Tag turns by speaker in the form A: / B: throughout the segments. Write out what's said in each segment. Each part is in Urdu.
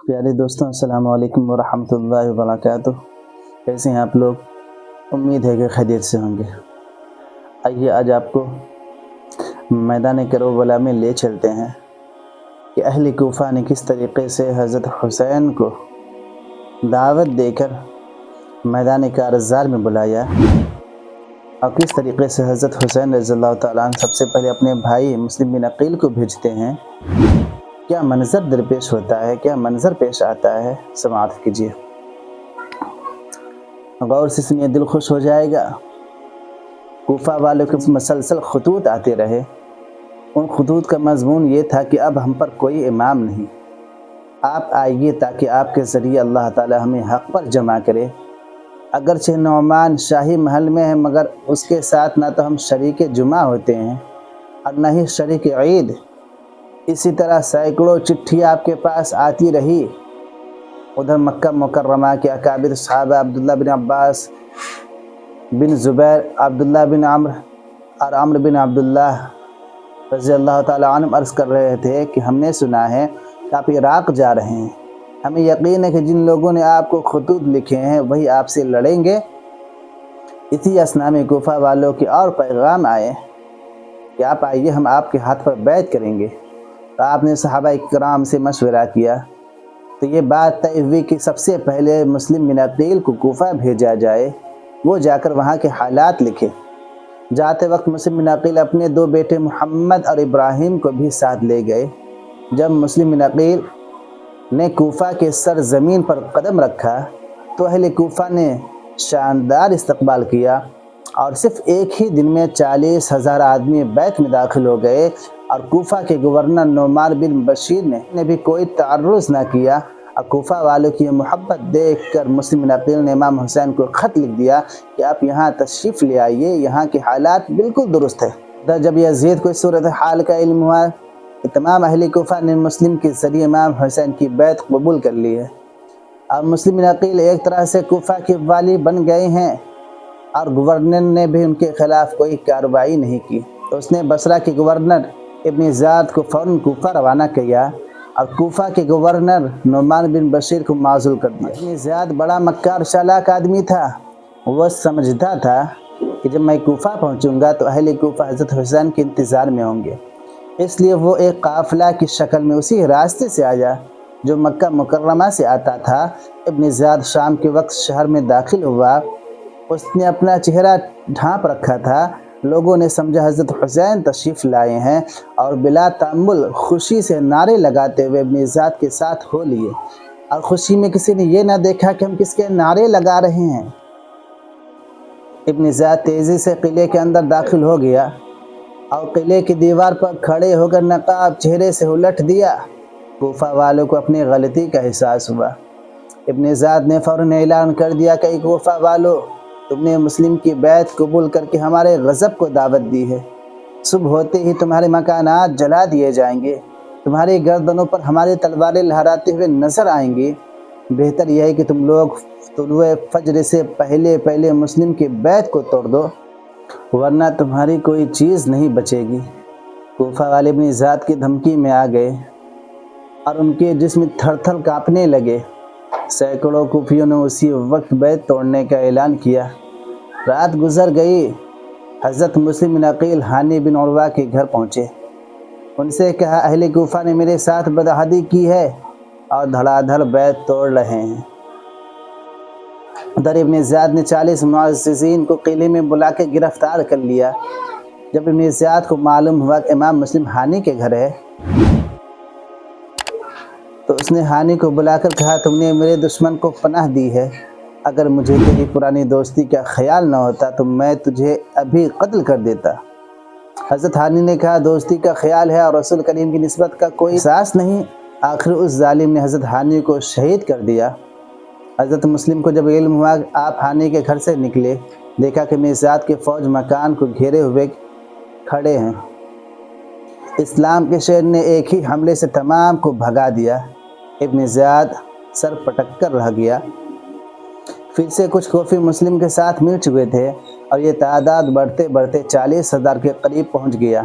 A: پیارے دوستوں، السلام علیکم ورحمۃ اللہ وبرکاتہ۔ کیسے ہیں آپ لوگ؟ امید ہے کہ خیریت سے ہوں گے۔ آئیے آج آپ کو میدان کربلا میں لے چلتے ہیں کہ اہل کوفہ نے کس طریقے سے حضرت حسین کو دعوت دے کر میدان کارزار میں بلایا، اور کس طریقے سے حضرت حسین رضی اللہ تعالیٰ عنہ سب سے پہلے اپنے بھائی مسلم بن عقیل کو بھیجتے ہیں۔ کیا منظر درپیش ہوتا ہے، کیا منظر پیش آتا ہے، سماعت کیجیے، غور سے سنیے، دل خوش ہو جائے گا۔ کوفہ والوں کے مسلسل خطوط آتے رہے۔ ان خطوط کا مضمون یہ تھا کہ اب ہم پر کوئی امام نہیں، آپ آئیے تاکہ آپ کے ذریعے اللہ تعالی ہمیں حق پر جمع کرے۔ اگرچہ نعمان شاہی محل میں ہے، مگر اس کے ساتھ نہ تو ہم شریک جمعہ ہوتے ہیں اور نہ ہی شریک عید۔ اسی طرح سینکڑوں چٹھیاں آپ کے پاس آتی رہی۔ ادھر مکہ مکرمہ کے اکابر صحابہ عبداللہ بن عباس بن زبیر، عبداللہ بن عمرو اور عمرو بن عبداللہ رضی اللہ تعالی عنہ عرض کر رہے تھے کہ ہم نے سنا ہے کہ آپ عراق جا رہے ہیں، ہمیں یقین ہے کہ جن لوگوں نے آپ کو خطوط لکھے ہیں وہی آپ سے لڑیں گے۔ اسی اثنا میں کوفہ والوں کے اور پیغام آئے کہ آپ آئیے، ہم آپ کے ہاتھ پر بیعت کریں گے۔ تو آپ نے صحابہ اکرام سے مشورہ کیا تو یہ بات طے ہوئی کہ سب سے پہلے مسلم بن عقیل کو کوفہ بھیجا جائے، وہ جا کر وہاں کے حالات لکھے۔ جاتے وقت مسلم بن عقیل اپنے دو بیٹے محمد اور ابراہیم کو بھی ساتھ لے گئے۔ جب مسلم بن عقیل نے کوفہ کے سرزمین پر قدم رکھا تو اہل کوفہ نے شاندار استقبال کیا، اور صرف ایک ہی دن میں 40,000 آدمی بیت میں داخل ہو گئے، اور کوفہ کے گورنر نعمان بن بشیر نے بھی کوئی تعرض نہ کیا، اور کوفہ والوں کی محبت دیکھ کر مسلم بن عقیل نے امام حسین کو خط لکھ دیا کہ آپ یہاں تشریف لے آئیے، یہاں کے حالات بالکل درست ہے۔ جب یزید کو اس صورتحال کا علم ہوا کہ تمام اہل کوفہ نے مسلم کے ذریعے امام حسین کی بیعت قبول کر لی ہے، اور مسلم بن عقیل ایک طرح سے کوفہ کے والی بن گئے ہیں، اور گورنر نے بھی ان کے خلاف کوئی کارروائی نہیں کی، تو اس نے بصرہ کے گورنر ابن زیاد کو فوراً کوفہ روانہ کیا، اور کوفہ کے گورنر نعمان بن بشیر کو معزول کر دیا۔ ابن زیاد بڑا مکار چالاک آدمی تھا، وہ سمجھتا تھا کہ جب میں کوفہ پہنچوں گا تو اہل کوفہ حضرت حسین کے انتظار میں ہوں گے، اس لیے وہ ایک قافلہ کی شکل میں اسی راستے سے آیا جو مکہ مکرمہ سے آتا تھا۔ ابن زیاد شام کے وقت شہر میں داخل ہوا، اس نے اپنا چہرہ ڈھانپ رکھا تھا، لوگوں نے سمجھا حضرت حسین تشریف لائے ہیں، اور بلا تأمل خوشی سے نعرے لگاتے ہوئے ابن زیاد کے ساتھ ہو لیے، اور خوشی میں کسی نے یہ نہ دیکھا کہ ہم کس کے نعرے لگا رہے ہیں۔ ابن زیاد تیزی سے قلعے کے اندر داخل ہو گیا، اور قلعے کی دیوار پر کھڑے ہو کر نقاب چہرے سے الٹ دیا۔ کوفہ والوں کو اپنی غلطی کا احساس ہوا۔ ابن زیاد نے فوراً اعلان کر دیا کہ کوفہ والو، تم نے مسلم کی بیعت قبول کر کے ہمارے غضب کو دعوت دی ہے، صبح ہوتے ہی تمہارے مکانات جلا دیے جائیں گے، تمہاری گردنوں پر ہماری تلواریں لہراتے ہوئے نظر آئیں گی۔ بہتر یہ ہے کہ تم لوگ طلوع فجر سے پہلے مسلم کی بیعت کو توڑ دو، ورنہ تمہاری کوئی چیز نہیں بچے گی۔ کوفہ والے ابن زیاد کی دھمکی میں آ گئے، اور ان کے جسم تھر تھر کانپنے لگے۔ سینکڑوں کوفیوں نے اسی وقت بیعت توڑنے کا اعلان کیا۔ رات گزر گئی، حضرت مسلم بن عقیل ہانی بن عروہ کے گھر پہنچے۔ ان سے کہا، اہل کوفہ نے میرے ساتھ بدعہدی کی ہے اور دھڑا دھڑ بیعت توڑ رہے ہیں۔ ادھر ابن زیاد نے 40 معززین کو قلعے میں بلا کے گرفتار کر لیا۔ جب ابن زیاد کو معلوم ہوا کہ امام مسلم ہانی کے گھر ہے تو اس نے ہانی کو بلا کر کہا، تم نے میرے دشمن کو پناہ دی ہے، اگر مجھے تیری پرانی دوستی کا خیال نہ ہوتا تو میں تجھے ابھی قتل کر دیتا۔ حضرت ہانی نے کہا، دوستی کا خیال ہے اور رسول کریم کی نسبت کا کوئی احساس نہیں۔ آخر اس ظالم نے حضرت ہانی کو شہید کر دیا۔ حضرت مسلم کو جب علم ہوا کہ آپ ہانی کے گھر سے نکلے، دیکھا کہ ابن زیاد کے فوج مکان کو گھیرے ہوئے کھڑے ہیں۔ اسلام کے شیر نے ایک ہی حملے سے تمام کو بھگا دیا۔ ابن زیاد سر پٹک کر رہ گیا۔ پھر سے کچھ کوفی مسلم کے ساتھ مل چکے تھے، اور یہ تعداد بڑھتے بڑھتے 40,000 کے قریب پہنچ گیا۔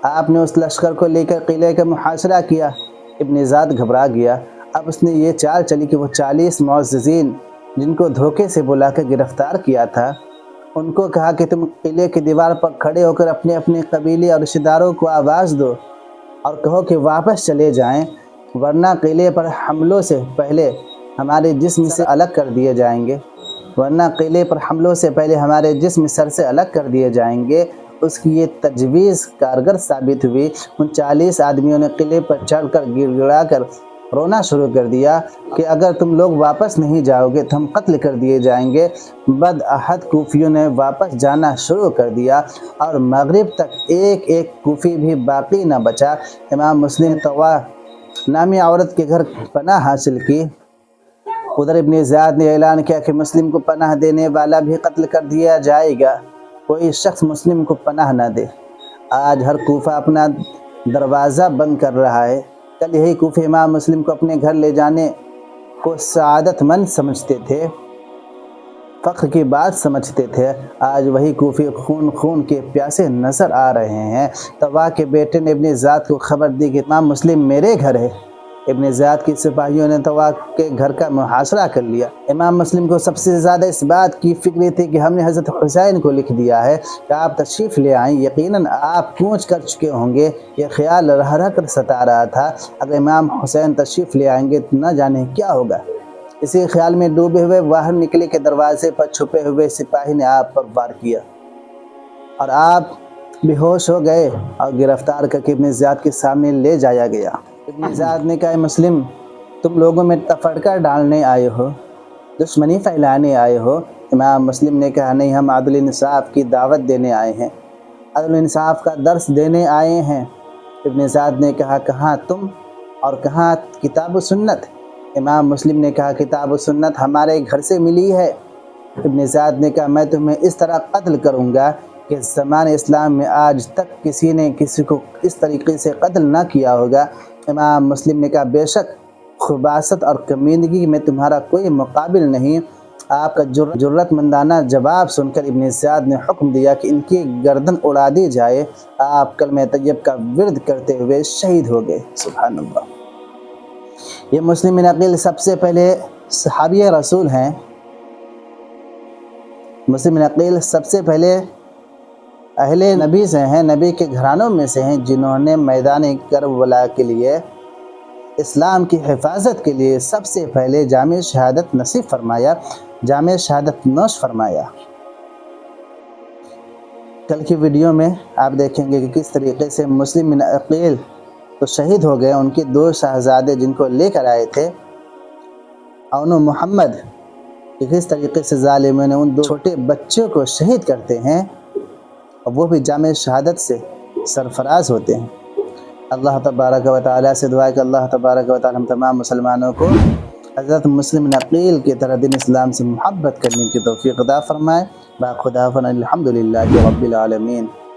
A: آپ نے اس لشکر کو لے کر قلعے کا محاصرہ کیا، ابن زیاد گھبرا گیا۔ اب اس نے یہ چال چلی کہ وہ 40 معززین جن کو دھوکے سے بلا کر گرفتار کیا تھا، ان کو کہا کہ تم قلعے کی دیوار پر کھڑے ہو کر اپنے اپنے قبیلے اور رشتہ داروں کو آواز دو اور کہو کہ واپس چلے جائیں، ورنہ قلعے پر حملوں سے پہلے ہمارے جسم سے الگ کر دیے جائیں گے ہمارے جسم سر سے الگ کر دیے جائیں گے۔ اس کی یہ تجویز کارگر ثابت ہوئی۔ ان 40 آدمیوں نے قلعے پر چڑھ کر گڑ گڑا کر رونا شروع کر دیا کہ اگر تم لوگ واپس نہیں جاؤ گے تو ہم قتل کر دیے جائیں گے۔ بدعہد کوفیوں نے واپس جانا شروع کر دیا اور مغرب تک ایک ایک کوفی بھی باقی نہ بچا۔ امام مسلم طوا نامی عورت کے گھر پناہ حاصل کی۔ ادھر ابن زیاد نے اعلان کیا کہ مسلم کو پناہ دینے والا بھی قتل کر دیا جائے گا، کوئی شخص مسلم کو پناہ نہ دے۔ آج ہر کوفہ اپنا دروازہ بند کر رہا ہے۔ کل یہی کوفی امام مسلم کو اپنے گھر لے جانے کو سعادت مند سمجھتے تھے، فخر کی بات سمجھتے تھے۔ آج وہی کوفی خون کے پیاسے نظر آ رہے ہیں۔ طوا کے بیٹے نے ابن زیاد کو خبر دی کہ امام مسلم میرے گھر ہے۔ ابن زیاد کی سپاہیوں نے طوا کے گھر کا محاصرہ کر لیا۔ امام مسلم کو سب سے زیادہ اس بات کی فکر تھی کہ ہم نے حضرت حسین کو لکھ دیا ہے کہ آپ تشریف لے آئیں۔ یقیناً آپ کوچ کر چکے ہوں گے۔ یہ خیال رہ رہ کر ستا رہا تھا، اگر امام حسین تشریف لے آئیں گے تو نہ جانے کیا ہوگا۔ اسی خیال میں ڈوبے ہوئے باہر نکلے کہ دروازے پر چھپے ہوئے سپاہی نے آپ پر وار کیا اور آپ بے ہوش ہو گئے اور گرفتار کر کے ابن زیاد کے سامنے لے جایا گیا۔ ابن زیاد نے کہا، مسلم تم لوگوں میں تفرقہ ڈالنے آئے ہو، دشمنی پھیلانے آئے ہو۔ امام مسلم نے کہا، نہیں، ہم عدل انصاف کی دعوت دینے آئے ہیں، عدل انصاف کا درس دینے آئے ہیں۔ ابن زیاد نے کہا، کہاں تم اور کہاں کتاب و سنت؟ امام مسلم نے کہا، کتاب و سنت ہمارے گھر سے ملی ہے۔ ابن زیاد نے کہا، میں تمہیں اس طرح قتل کروں گا کہ زمانِ اسلام میں آج تک کسی نے کسی کو اس طریقے سے قتل نہ کیا ہوگا۔ امام مسلم نے کہا، بے شک خباثت اور کمینگی میں تمہارا کوئی مقابل نہیں۔ آپ کا جرأت مندانہ جواب سن کر ابن زیاد نے حکم دیا کہ ان کی گردن اڑا دی جائے۔ آپ کلمہ طیب کا ورد کرتے ہوئے شہید ہو گئے۔ سبحان اللہ۔ یہ مسلم بن عقیل سب سے پہلے صحابی رسول ہیں۔ مسلم بن عقیل سب سے پہلے اہل نبی سے ہیں، نبی کے گھرانوں میں سے ہیں، جنہوں نے میدان کربلا کے لیے، اسلام کی حفاظت کے لیے سب سے پہلے جامع شہادت نصیب فرمایا، جامع شہادت نوش فرمایا۔ کل کی ویڈیو میں آپ دیکھیں گے کہ کس طریقے سے مسلم بن عقیل تو شہید ہو گئے، ان کے 2 شہزادے جن کو لے کر آئے تھے، عون و محمد، کس طریقے سے ظالموں نے ان 2 چھوٹے بچوں کو شہید کرتے ہیں اور وہ بھی جامع شہادت سے سرفراز ہوتے ہیں۔ اللہ تبارک و تعالیٰ سے دعا ہے کہ اللہ تبارک و تعالیٰ ہم تمام مسلمانوں کو حضرت مسلم بن عقیل کی طرح دین اسلام سے محبت کرنے کی توفیق عطا فرمائے۔ باخدا الحمدللہ رب العالمین۔